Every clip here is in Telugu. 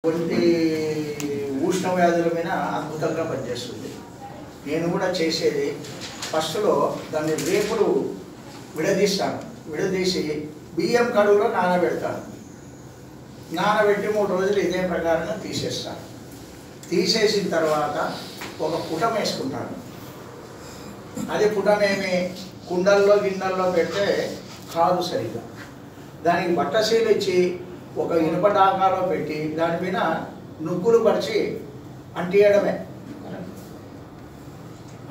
కొన్ని ఉష్ణ వ్యాధుల మీద అద్భుతంగా పనిచేస్తుంది. నేను కూడా చేసేది ఫస్ట్లో దాన్ని రేపులు విడదీస్తాను. విడదీసి బియ్యం కడుగులో నానబెడతాను. నానబెట్టి 3 రోజులు ఇదే ప్రకారంగా తీసేస్తాను. తీసేసిన తర్వాత ఒక పుటం వేసుకుంటాను. అది పుటమేమి కుండల్లో గిన్నెల్లో పెడితే కాదు సరిగా. దానికి బట్టసీలు ఇచ్చి ఒక ఇనుప డాకాలో పెట్టి దానిపైన నువ్వులు పరిచి అంటియడమే.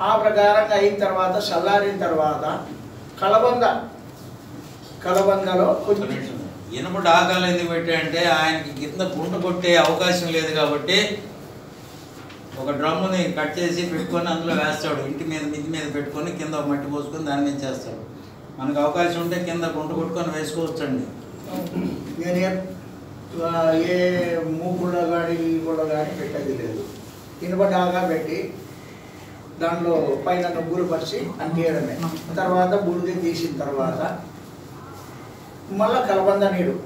ఆ ప్రకారంగా అయిన తర్వాత చల్లారిన తర్వాత కలబందలో కొంచెం ఇనుప డాకాలు ఎందుకు పెట్టాయంటే ఆయనకి కింద గుంట కొట్టే అవకాశం లేదు కాబట్టి ఒక డ్రమ్ముని కట్ చేసి పెట్టుకొని అందులో వేస్తాడు. ఇంటి మీద మిద్ది మీద పెట్టుకొని కింద మట్టి పోసుకొని దాని మీద చేస్తాడు. మనకు అవకాశం ఉంటే కింద గుంట కొట్టుకొని వేసుకోవచ్చండి. నేను ఏ మూకుళ్ళ కానీ కూడా కానీ పెట్టేది లేదు. ఇనుప డాగా పెట్టి దాంట్లో పైన నువ్వులు పరిచి అంటియడమే. తర్వాత బుడిది తీసిన తర్వాత మళ్ళీ కలబంద నీరు,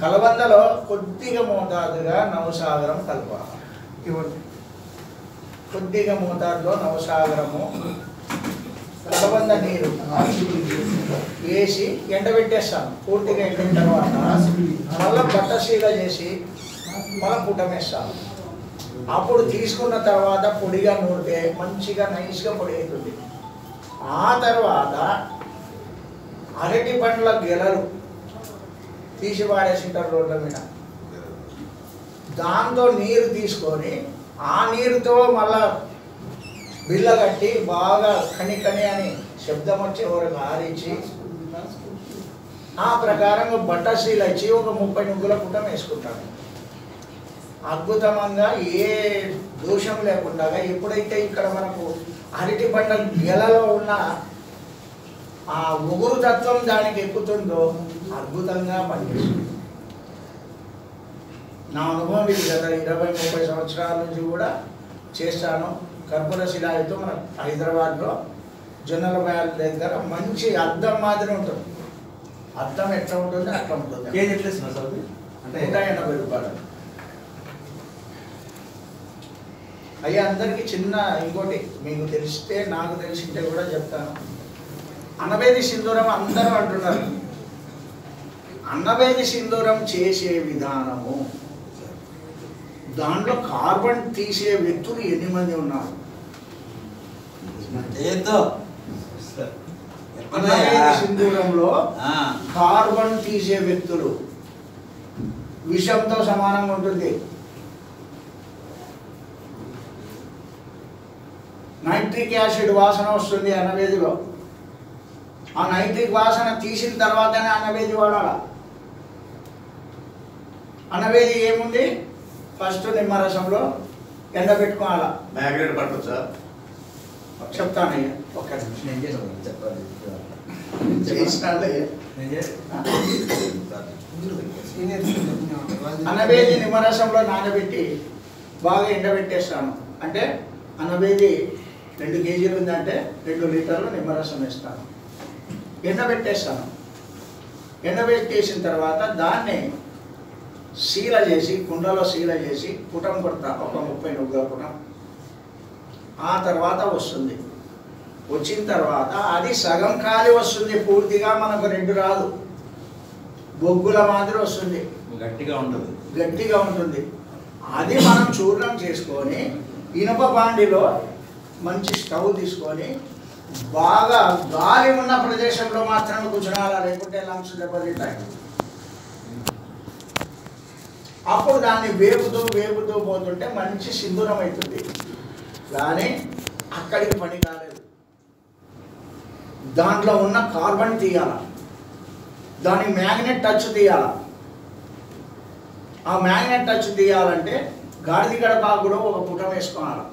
కలబందలో కొద్దిగా మోతాదుగా నవసాగరం కలపాలి. కొద్దిగా మోతాదులో నవసాగరము కలబంద నీరు వేసి ఎండబెట్టేస్తాను. పూర్తిగా ఎండిన తర్వాత మళ్ళీ బట్టశీల చేసి మళ్ళీ పుటమేస్తాను. అప్పుడు తీసుకున్న తర్వాత పొడిగా నూరితే మంచిగా నైస్గా పొడి అవుతుంది. ఆ తర్వాత అరటి పండ్ల గెలలు తీసి పాడేసింటారు రోడ్ల మీద. దాంతో నీరు తీసుకొని ఆ నీరుతో మళ్ళా బిళ్ళ కట్టి బాగా కని అని శబ్దం వచ్చే వరకు ఆరించి ఆ ప్రకారంగా బట్టశీల ఇచ్చి ఒక 30 నువ్వుల పుటం వేసుకుంటాను. అద్భుతంగా ఏ దోషం లేకుండా ఎప్పుడైతే ఇక్కడ మనకు అరటి పండ్ల గెలలో ఉన్న ఆ ఒగురు తత్వం దానికి ఎక్కుతుందో అద్భుతంగా పనిచేస్తుంది. నా అనుభవం ఇది. గత 20-30 సంవత్సరాల నుంచి కూడా చేస్తాను. కర్పూర శిలాయితో మన హైదరాబాద్లో జొన్నల బ్యాల దగ్గర మంచి అద్దం మాదిరి ఉంటుంది. అద్దం ఎట్లా ఉంటుంది అట్లా ఉంటుంది. అంటే 180 రూపాయలు. అయ్యా అందరికీ చిన్న ఇంకోటి మీకు తెలిస్తే నాకు తెలిసింటే కూడా చెప్తాను. అన్నవేది సింధూరం అందరూ అంటున్నారు. అన్నవేది సింధూరం చేసే విధానము, దాంట్లో కార్బన్ తీసే వ్యక్తులు 8 మంది ఉన్నారు. అన్నవేది సింధూరంలో కార్బన్ తీసే వ్యక్తులు విషంతో సమానంగా ఉంటుంది. నైట్రిక్ యాసిడ్ వాసన వస్తుంది అన్నవేదిలో. ఆ నైట్రిక్ వాసన తీసిన తర్వాతనే అన్నవేది వాడాల. అన్నవేది ఏముంది, ఫస్ట్ నిమ్మరసంలో ఎండబెట్టుకోవాలా. మ్యాగ్నెట్ పట్టదు సార్, చెప్తానయ్యా ఒక్క నిమిషం. అన్నవేది నిమ్మరసంలో నానబెట్టి బాగా ఎండబెట్టేస్తాను. అంటే అన్నవేది 2 కేజీలు ఉందంటే 2 లీటర్లు నిమ్మరసం వేస్తాను. ఎండబెట్టేస్తాను. ఎండబెట్టేసిన తర్వాత దాన్ని శీల చేసి కుండలో శీల చేసి పుటం కొడతా. ఒక 30 నువ్వుల పుటం. ఆ తర్వాత వస్తుంది. వచ్చిన తర్వాత అది సగం ఖాళీ వస్తుంది. పూర్తిగా మనకు 2 రాదు. బొగ్గుల మాదిరి వస్తుంది. గట్టిగా ఉంటుంది. అది మనం చూర్ణం చేసుకొని ఇనుప బాండిలో మంచి స్టవ్ తీసుకొని బాగా గాలి ఉన్న ప్రదేశంలో మాత్రమే కూర్చోనాలా, లేకుంటే లంగ్స్ దెబ్బతింటాయి. అప్పుడు దాన్ని వేపుతూ పోతుంటే మంచి సింధూరం అవుతుంది. కానీ అక్కడికి పని కాలేదు. దాంట్లో ఉన్న కార్బన్ తీయాల, దానికి మ్యాగ్నెట్ టచ్ తీయాల. ఆ మ్యాగ్నెట్ టచ్ తీయాలంటే గాడిద గడపాకులో ఒక పుటం వేసుకోవాలి.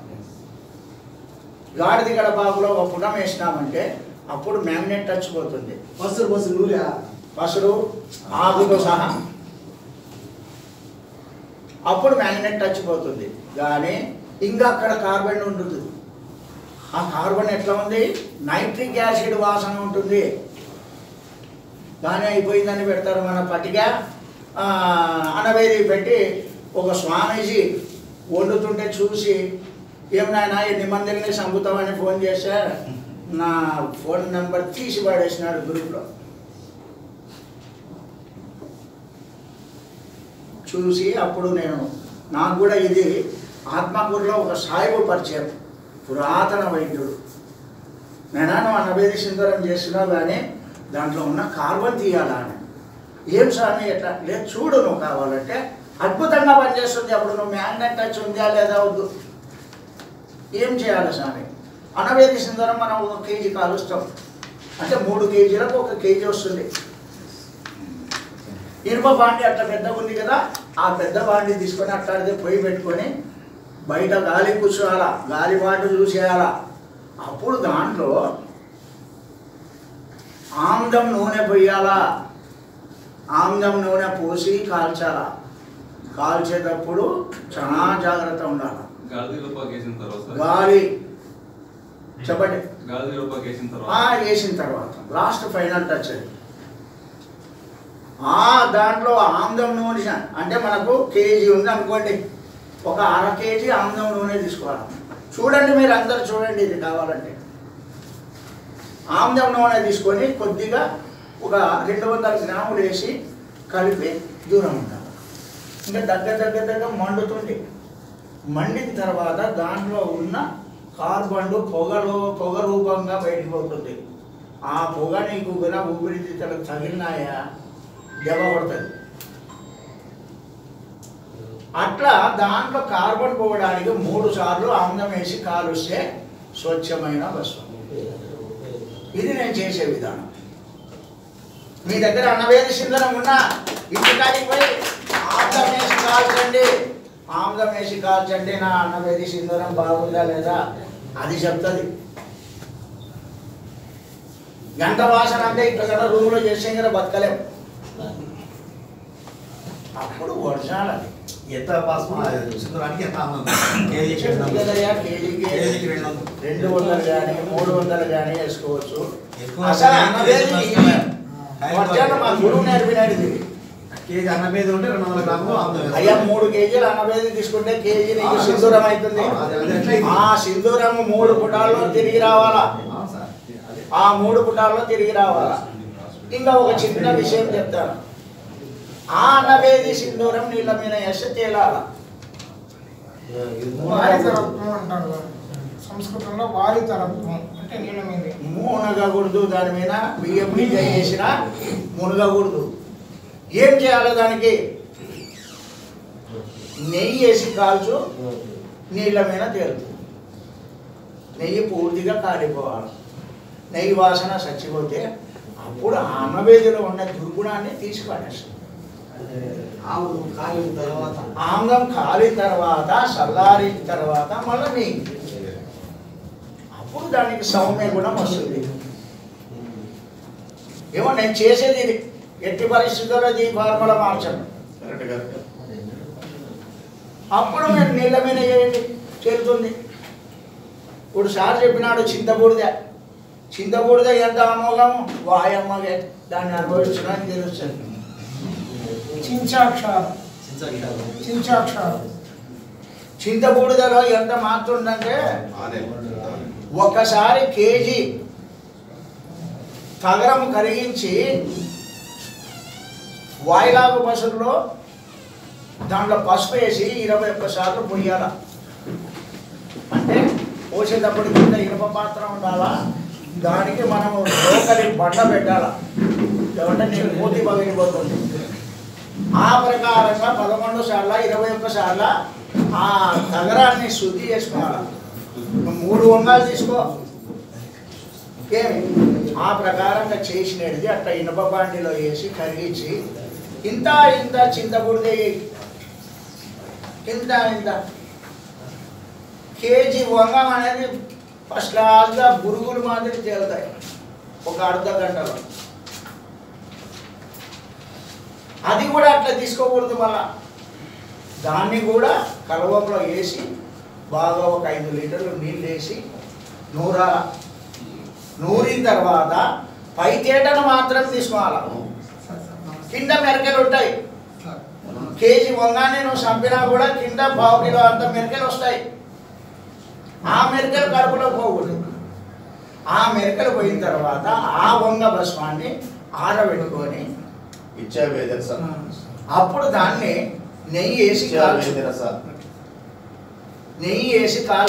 గాడిద గడపాకులో ఒక పుటం వేసినామంటే అప్పుడు మ్యాగ్నెట్ టచ్ పోతుంది. పసురు ఆకుతో సహా అప్పుడు మ్యాగ్నెట్ టచ్ పోతుంది. కానీ ఇంకా అక్కడ కార్బన్ ఉంటుంది. ఆ కార్బన్ ఎట్లా ఉంది, నైట్రిక్ యాసిడ్ వాసన ఉంటుంది. కానీ అయిపోయిందని పెడతారు. మన పట్టిగా అనవేది పెట్టి ఒక స్వామీజీ వండుతుంటే చూసి ఏం నాయనా ఎన్ని మందిని చంపుతామని ఫోన్ చేస్తే నా ఫోన్ నెంబర్ తీసి పడేసినాడు గ్రూప్లో. చూసి అప్పుడు నాకు కూడా ఇది ఆత్మకూరులో ఒక సాయిబు పరిచయం, పురాతన వైద్యుడు. నువ్వు అన్నభేది సింధూరం చేస్తున్నావు కానీ దాంట్లో ఉన్న కార్బన్ తీయాలా అని. ఏం స్వామి ఎట్లా? లేదు చూడు, నువ్వు కావాలంటే అద్భుతంగా పనిచేస్తుంది. అప్పుడు నువ్వు మ్యాగ్నెట్ టచ్ ఉందా లేదా వద్దు. ఏం చేయాలి స్వామి? అన్నభేది సింధూరం మనం 1 కేజీ కాలుస్తాం అంటే 3 కేజీలకు 1 కేజీ వస్తుంది. ఇనుప బాండి అట్లా పెద్దగా ఉంది కదా, ఆ పెద్ద బాండి తీసుకొని అట్లాడితే పొయ్యి పెట్టుకొని బయట గాలి కూర్చోవాలా, గాలిపాటు చూసేయాలా. అప్పుడు దాంట్లో ఆముదం నూనె పోయాలా, ఆముదం నూనె పోసి కాల్చాలా. కాల్చేటప్పుడు చాలా జాగ్రత్త ఉండాలి. గాలి చెప్పండి వేసిన తర్వాత లాస్ట్ ఫైనల్ టచ్ అది. దాంట్లో ఆముదం నూనె అంటే మనకు కేజీ ఉంది అనుకోండి, ఒక 1/2 కేజీ ఆముదం నూనె తీసుకోవాలి. చూడండి, మీరు అందరు చూడండి, ఇది కావాలంటే ఆముదం నూనె తీసుకొని కొద్దిగా ఒక 200 గ్రాములు వేసి కలిపి దూరం ఉండాలి. ఇంకా దగ్గర మండుతుంది. మండిన తర్వాత దాంట్లో ఉన్న కార్బన్ పొగ రూపంగా బయటకు పోతుంది. ఆ పొగ నీకు ఊపిరితిత్తులకు తగిలినాయా దెబ్బ పడుతుంది. అట్లా దాంట్లో కార్బన్ పోవడానికి 3 సార్లు ఆముదం వేసి కాలుస్తే స్వచ్ఛమైన వస్తువు. ఇది నేను చేసే విధానం. మీ దగ్గర అన్నభేది సింధూరం ఉన్నా ఇంటికాడికి పోయి ఆముదం వేసి కాల్చండి, ఆముదం వేసి కాల్చండి, నా అన్నభేది సింధూరం బాగుందా లేదా అది చెప్తుంది. గంట వాసన అంటే ఇక్కడ రూమ్లో చేసే కదా బతకలేం. అప్పుడు ఒరిజినల్ అది. ఎంత సింధూరానికి ఎంత కేజీకి 200 కానీ 300 కానీ వేసుకోవచ్చు. అసలు అన్నభేది మా గురువు నేర్పినాడు ఇది. కేజీ అన్నభేది ఉంటే 200 గ్రాములు అయ్యా 3 కేజీలు అన్నభేది తీసుకుంటే కేజీ నీకు సింధూరం అవుతుంది. ఆ సింధూరం 3 పుటాల్లో తిరిగి రావాలా, ఆ 3 పుటాల్లో తిరిగి రావాలా. ఇంకా ఒక చిన్న విషయం చెప్తాను. ఆ అన్నభేది సింధూరం నీళ్ళ మీద వేస్తే తేలాల. సంస్కృతంలో వారితరత్వం అంటే నీళ్ళ మీద మునగకూడదు. దాని మీద బియ్యం గింజ వేసినా మునగకూడదు. ఏం చేయాలి? దానికి నెయ్యి వేసి కాల్చు, నీళ్ళ మీద తేలుతుంది. నెయ్యి పూర్తిగా కాలిపోవాలి. నెయ్యి వాసన చచ్చిపోతే అప్పుడు ఆ అన్నభేదిలో ఉన్న దుర్గుణాన్ని తీసి పడేస్తుంది. ఆముదం కాలిన తర్వాత చల్లారిన తర్వాత మళ్ళీ నెయ్యి, అప్పుడు దానికి సౌమ్య గుణం వస్తుంది. ఏమో నేను చేసేది ఇది. ఎట్టి పరిస్థితుల్లో ఈ ఫార్ములా మార్చను. అప్పుడు మీరు నీళ్ళ మీద చేయండి, చేరుతుంది. ఇప్పుడు సార్ చెప్పినాడు చింతబూడిద ఎంత అమోఘం వాయమ్మగే దాన్ని అనుభవించడానికి తెలుస్తుంది. చింతబూడిదలో ఎంత మారుతుందంటే ఒకసారి కేజీ తగరం కరిగించి వాయిలాగు పసురులో దాంట్లో పసుపు వేసి 21 సార్లు పొయ్యాల. అంటే పోసేటప్పుడు కింద ఇనుప పాత్ర ఉండాలా, దానికి మనము లోకలి బండ పెట్టాలా, లేదంటే నేను మూతి పగిలిపోతుంది. ఆ ప్రకారంగా 11 సార్లు 21 సార్లు ఆ తగరాన్ని శుద్ధి చేసుకోవాలి. 3 వంగాలు తీసుకో, ఏమి ఆ ప్రకారంగా చేసినది అట్లా ఇనుప బాండిలో వేసి కరిగించి ఇంత చింతబుడిది ఇంత కేజీ వంగం అనేది ఫస్ట్ క్లాస్గా బురుగులు మాదిరి తేలుతాయి ఒక అర్ధ గంటలో. అది కూడా అట్లా తీసుకోకూడదు. మళ్ళా దాన్ని కూడా కలవంలో వేసి బాగా ఒక 5 లీటర్లు నీళ్ళు వేసి నూరిన తర్వాత పై తేటను మాత్రం తీసుకోవాలి. కింద మెరకలు ఉంటాయి, కేజీ వంగానే నువ్వు చంపినా కూడా కింద 1/2 కిలో అంత మెరకలు వస్తాయి. ఆ మెరకలు కడుపులో పోకూడదు. ఆ మెరకలు పోయిన తర్వాత ఆ వంగ భస్మాన్ని ఆరబెట్టుకొని అప్పుడు దాన్ని నెయ్యి వేసి కాల్చు. నెయ్యి వేసి కాల్చు.